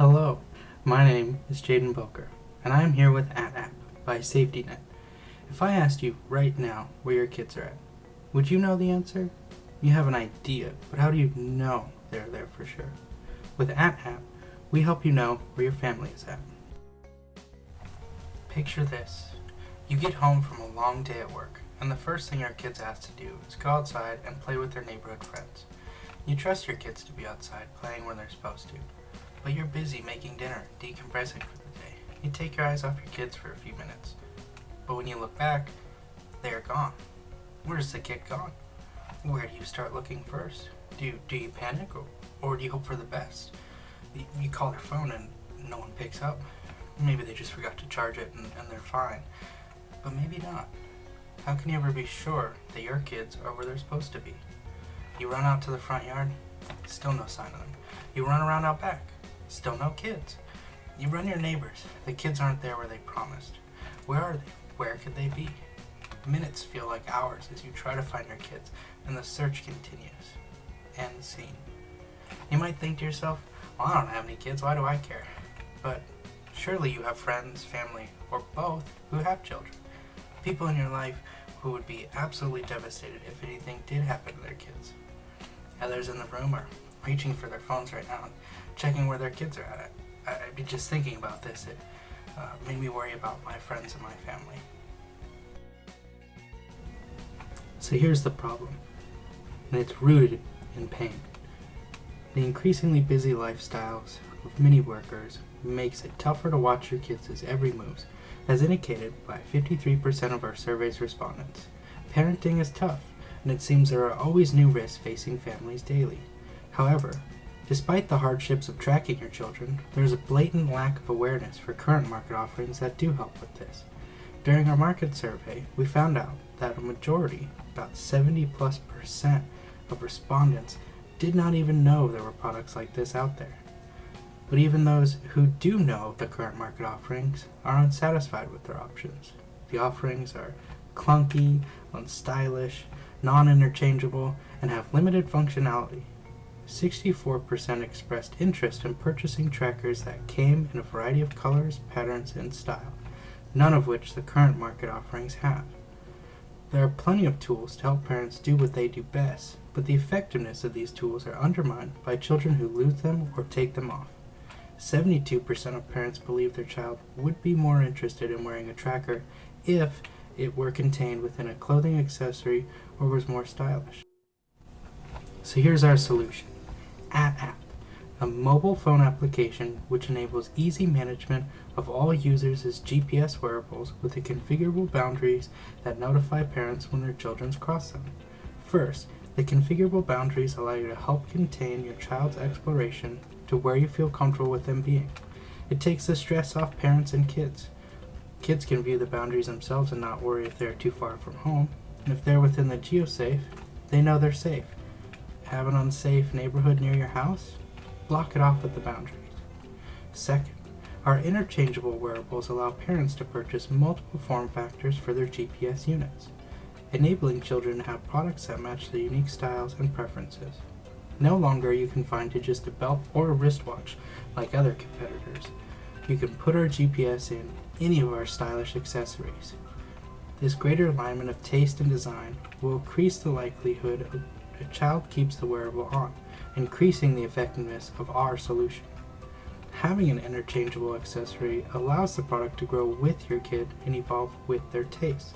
Hello, my name is Jayden Bowker, and I am here with App by SafetyNet. If I asked you right now where your kids are at, would you know the answer? You have an idea, but how do you know they're there for sure? With App, we help you know where your family is at. Picture this. You get home from a long day at work, and the first thing your kids ask to do is go outside and play with their neighborhood friends. You trust your kids to be outside playing when they're supposed to, but you're busy making dinner, decompressing for the day. You take your eyes off your kids for a few minutes, but when you look back, they are gone. Where's the kid gone? Where do you start looking first? Do you panic or do you hope for the best? You call their phone and no one picks up. Maybe they just forgot to charge it and they're fine, but maybe not. How can you ever be sure that your kids are where they're supposed to be? You run out to the front yard, still no sign of them. You run around out back, still no kids. You run your neighbors, the kids aren't there where they promised. Where are they? Where could they be? Minutes feel like hours as you try to find your kids, and the search continues. End scene. You might think to yourself, well, I don't have any kids, why do I care? But surely you have friends, family, or both who have children. People in your life who would be absolutely devastated if anything did happen to their kids. Others in the room are reaching for their phones right now and checking where their kids are at. I'd be just thinking about this. It made me worry about my friends and my family. So here's the problem, and it's rooted in pain. The increasingly busy lifestyles of many workers makes it tougher to watch your kids' every moves, as indicated by 53% of our survey's respondents. Parenting is tough, and it seems there are always new risks facing families daily. However, despite the hardships of tracking your children, there is a blatant lack of awareness for current market offerings that do help with this. During our market survey, we found out that a majority, about 70+% of respondents, did not even know there were products like this out there. But even those who do know the current market offerings are unsatisfied with their options. The offerings are clunky, unstylish, non-interchangeable, and have limited functionality. 64% expressed interest in purchasing trackers that came in a variety of colors, patterns, and style, none of which the current market offerings have. There are plenty of tools to help parents do what they do best, but the effectiveness of these tools are undermined by children who lose them or take them off. 72% of parents believe their child would be more interested in wearing a tracker if it were contained within a clothing accessory or was more stylish. So here's our solution. App, a mobile phone application which enables easy management of all users' GPS wearables with the configurable boundaries that notify parents when their children cross them. First, the configurable boundaries allow you to help contain your child's exploration to where you feel comfortable with them being. It takes the stress off parents and kids. Kids can view the boundaries themselves and not worry if they're too far from home. And if they're within the geosafe, they know they're safe. Have an unsafe neighborhood near your house? Block it off with the boundaries. Second, our interchangeable wearables allow parents to purchase multiple form factors for their GPS units, enabling children to have products that match their unique styles and preferences. No longer are you confined to just a belt or a wristwatch like other competitors. You can put our GPS in any of our stylish accessories. This greater alignment of taste and design will increase the likelihood a child keeps the wearable on, increasing the effectiveness of our solution. Having an interchangeable accessory allows the product to grow with your kid and evolve with their tastes.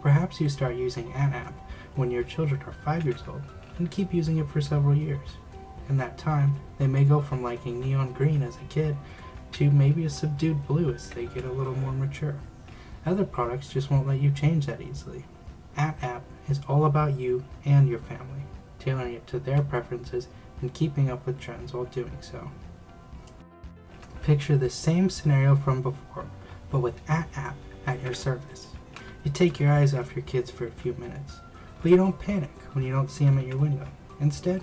Perhaps you start using an app when your children are 5 years old and keep using it for several years. In that time, they may go from liking neon green as a kid to maybe a subdued blue as they get a little more mature. Other products just won't let you change that easily. App is all about you and your family, tailoring it to their preferences and keeping up with trends while doing so. Picture the same scenario from before, but with App at your service. You take your eyes off your kids for a few minutes, but you don't panic when you don't see them at your window. Instead,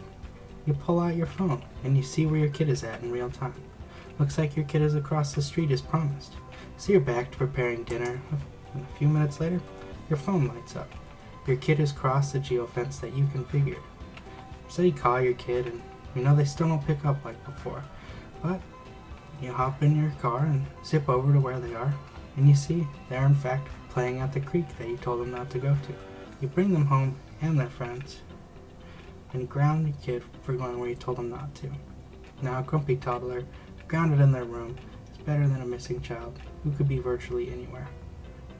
you pull out your phone and you see where your kid is at in real time. Looks like your kid is across the street as promised. So you're back to preparing dinner, and a few minutes later, your phone lights up. Your kid has crossed the geofence that you configured. So you call your kid and they still don't pick up like before, but You hop in your car and zip over to where they are, and you see they're in fact playing at the creek that you told them not to go to. You bring them home and their friends, and ground your kid for going where you told them not to. Now a grumpy toddler, grounded in their room, is better than a missing child who could be virtually anywhere.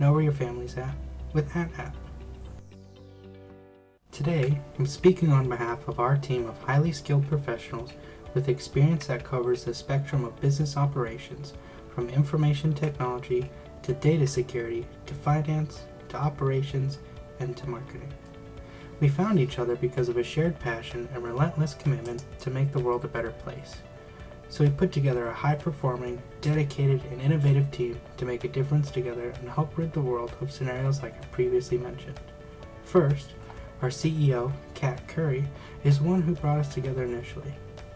Know where your family's at with AT-app. Today, I'm speaking on behalf of our team of highly skilled professionals with experience that covers the spectrum of business operations, from information technology to data security to finance to operations and to marketing. We found each other because of a shared passion and relentless commitment to make the world a better place. So we put together a high-performing, dedicated, and innovative team to make a difference together and help rid the world of scenarios like I previously mentioned. First, our CEO, Kat Curry, is one who brought us together initially.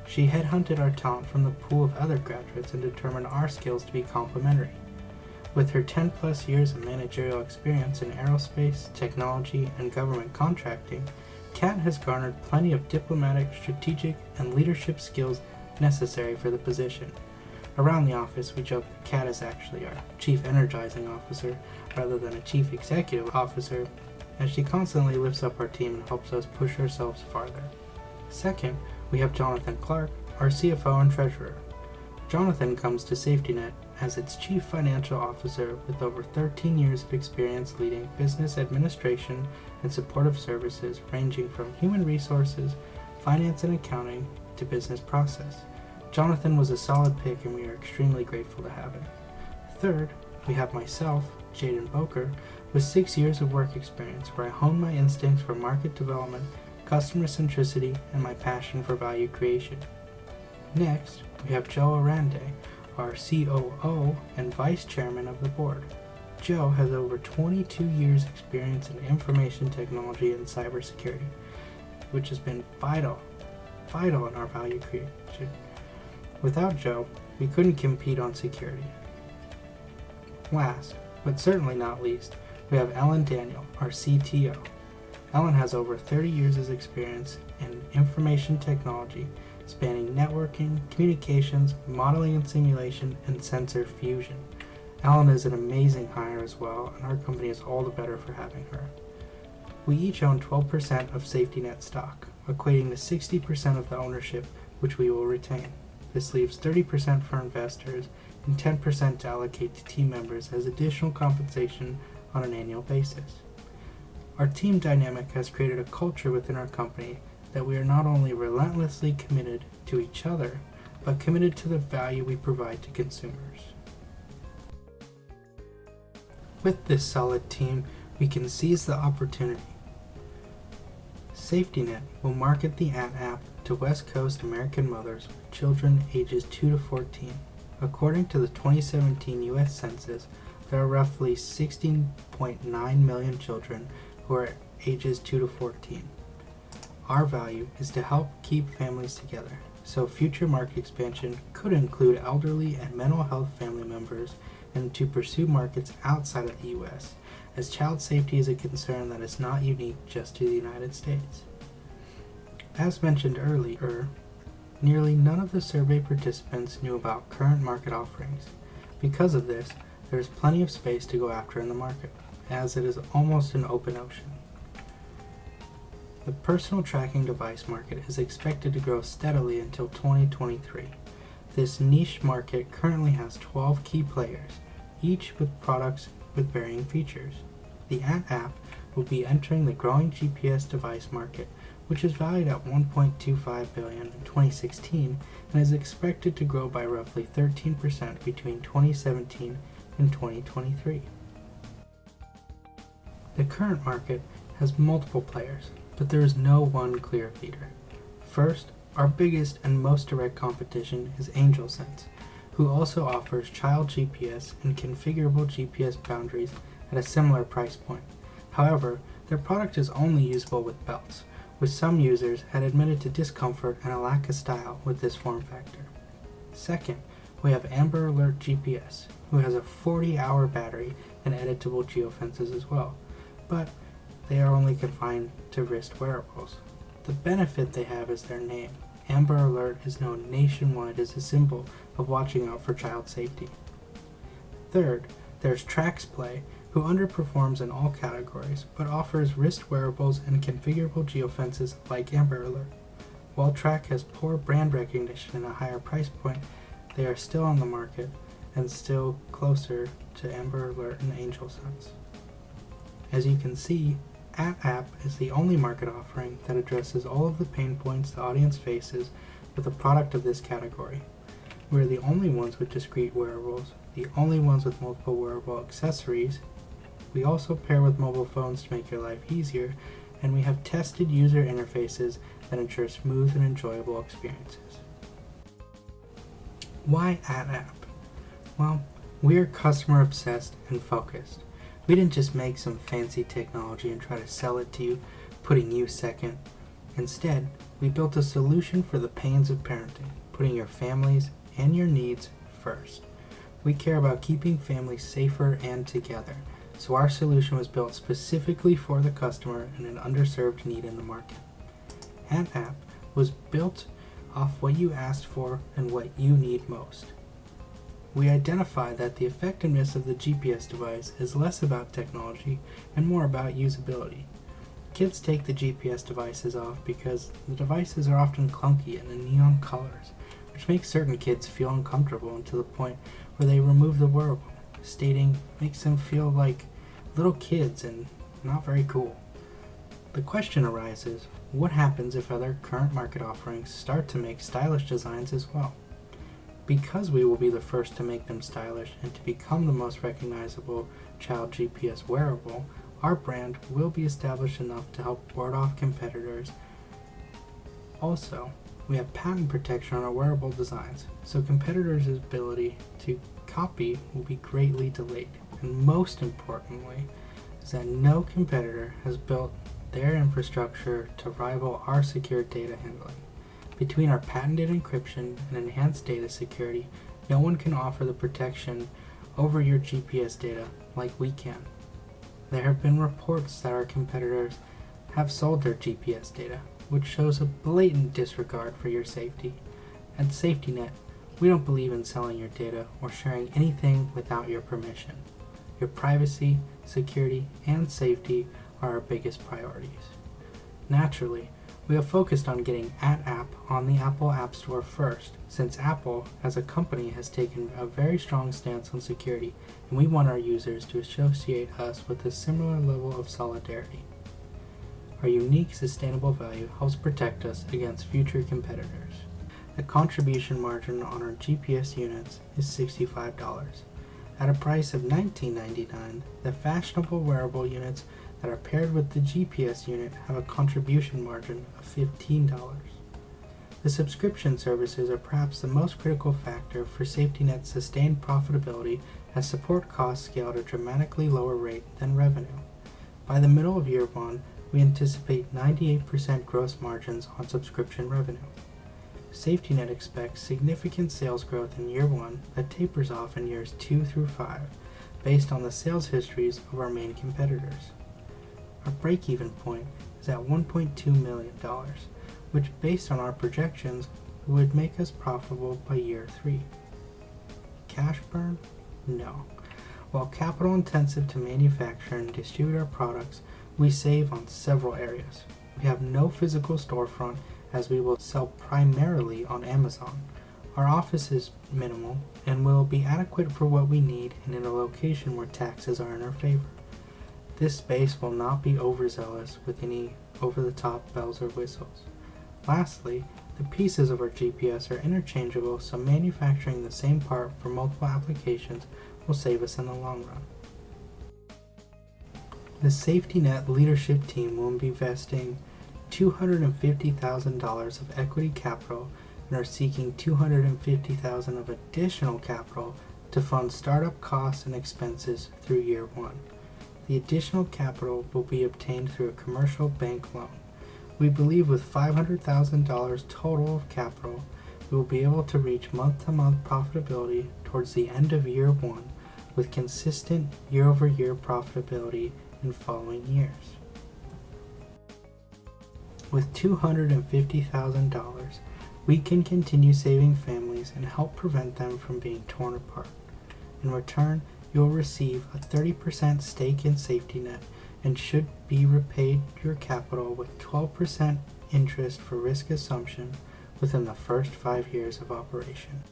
She headhunted our talent from the pool of other graduates and determined our skills to be complementary. With her 10-plus years of managerial experience in aerospace, technology, and government contracting, Kat has garnered plenty of diplomatic, strategic, and leadership skills necessary for the position. Around the office, we joke that Kat is actually our Chief Energizing Officer rather than a Chief Executive Officer, as she constantly lifts up our team and helps us push ourselves farther. Second, we have Jonathan Clark, our CFO and Treasurer. Jonathan comes to SafetyNet as its Chief Financial Officer with over 13 years of experience leading business administration and supportive services ranging from human resources, finance and accounting, to business process. Jonathan was a solid pick and we are extremely grateful to have him. Third, we have myself, Jayden Bowker, with 6 years of work experience where I honed my instincts for market development, customer centricity, and my passion for value creation. Next, we have Joe Arande, our COO and Vice Chairman of the Board. Joe has over 22 years experience in information technology and cybersecurity, which has been vital in our value creation. Without Joe, we couldn't compete on security. Last, but certainly not least, we have Ellen Daniel, our CTO. Ellen has over 30 years of experience in information technology, spanning networking, communications, modeling and simulation, and sensor fusion. Ellen is an amazing hire as well, and our company is all the better for having her. We each own 12% of SafetyNet stock, equating to 60% of the ownership, which we will retain. This leaves 30% for investors and 10% to allocate to team members as additional compensation on an annual basis. Our team dynamic has created a culture within our company that we are not only relentlessly committed to each other, but committed to the value we provide to consumers. With this solid team, we can seize the opportunity. SafetyNet will market the AT-app to West Coast American mothers with children ages 2 to 14. According to the 2017 U.S. Census, there are roughly 16.9 million children who are ages 2 to 14. Our value is to help keep families together, so future market expansion could include elderly and mental health family members and to pursue markets outside of the U.S., as child safety is a concern that is not unique just to the United States. As mentioned earlier, nearly none of the survey participants knew about current market offerings. Because of this, there is plenty of space to go after in the market, as it is almost an open ocean. The personal tracking device market is expected to grow steadily until 2023. This niche market currently has 12 key players, each with products with varying features. The AT-app will be entering the growing GPS device market, which is valued at $1.25 billion in 2016 and is expected to grow by roughly 13% between 2017 and 2023. The current market has multiple players, but there is no one clear leader. First, our biggest and most direct competition is AngelSense, who also offers child GPS and configurable GPS boundaries at a similar price point. However, their product is only usable with belts, which some users had admitted to discomfort and a lack of style with this form factor. Second, we have Amber Alert GPS, who has a 40-hour battery and editable geofences as well, but they are only confined to wrist wearables. The benefit they have is their name, Amber Alert is known nationwide as a symbol of watching out for child safety. Third, there's TraxPlay, who underperforms in all categories, but offers wrist wearables and configurable geofences like Amber Alert. While Track has poor brand recognition and a higher price point, they are still on the market and still closer to Amber Alert and Angel Sense. As you can see, App is the only market offering that addresses all of the pain points the audience faces with a product of this category. We're the only ones with discrete wearables, the only ones with multiple wearable accessories. We also pair with mobile phones to make your life easier, and we have tested user interfaces that ensure smooth and enjoyable experiences. Why App? Well, we're customer obsessed and focused. We didn't just make some fancy technology and try to sell it to you, putting you second. Instead, we built a solution for the pains of parenting, putting your families and your needs first. We care about keeping families safer and together, so our solution was built specifically for the customer and an underserved need in the market. App was built off what you asked for and what you need most. We identify that the effectiveness of the GPS device is less about technology and more about usability. Kids take the GPS devices off because the devices are often clunky and in neon colors, which makes certain kids feel uncomfortable and to the point where they remove the wearable, stating makes them feel like little kids and not very cool. The question arises, what happens if other current market offerings start to make stylish designs as well? Because we will be the first to make them stylish and to become the most recognizable child GPS wearable, our brand will be established enough to help ward off competitors. Also, we have patent protection on our wearable designs, so competitors' ability to copy will be greatly delayed. And most importantly, is that no competitor has built their infrastructure to rival our secure data handling. Between our patented encryption and enhanced data security, no one can offer the protection over your GPS data like we can. There have been reports that our competitors have sold their GPS data, which shows a blatant disregard for your safety. At SafetyNet, we don't believe in selling your data or sharing anything without your permission. Your privacy, security, and safety are our biggest priorities. Naturally, we have focused on getting App on the Apple App Store first, since Apple as a company has taken a very strong stance on security, and we want our users to associate us with a similar level of solidarity. Our unique sustainable value helps protect us against future competitors. The contribution margin on our GPS units is $65. At a price of $19.99, the fashionable wearable units that are paired with the GPS unit have a contribution margin of $15. The subscription services are perhaps the most critical factor for SafetyNet's sustained profitability, as support costs scale at a dramatically lower rate than revenue. By the middle of year one, we anticipate 98% gross margins on subscription revenue. SafetyNet expects significant sales growth in year one that tapers off in years 2 through 5, based on the sales histories of our main competitors. Our break-even point is at $1.2 million, which based on our projections would make us profitable by year 3. Cash burn? No. While capital intensive to manufacture and distribute our products, we save on several areas. We have no physical storefront, as we will sell primarily on Amazon. Our office is minimal and will be adequate for what we need and in a location where taxes are in our favor. This space will not be overzealous with any over-the-top bells or whistles. Lastly, the pieces of our GPS are interchangeable, so manufacturing the same part for multiple applications will save us in the long run. The SafetyNet leadership team will be investing $250,000 of equity capital and are seeking $250,000 of additional capital to fund startup costs and expenses through year 1. The additional capital will be obtained through a commercial bank loan. We believe with $500,000 total of capital, we will be able to reach month-to-month profitability towards the end of year 1 with consistent year-over-year profitability in following years. With $250,000, we can continue saving families and help prevent them from being torn apart. In return, you'll receive a 30% stake in safety net and should be repaid your capital with 12% interest for risk assumption within the first 5 years of operation.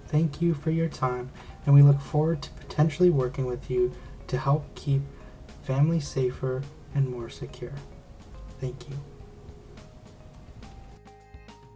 Thank you for your time, and we look forward to potentially working with you to help keep families safer and more secure. Thank you.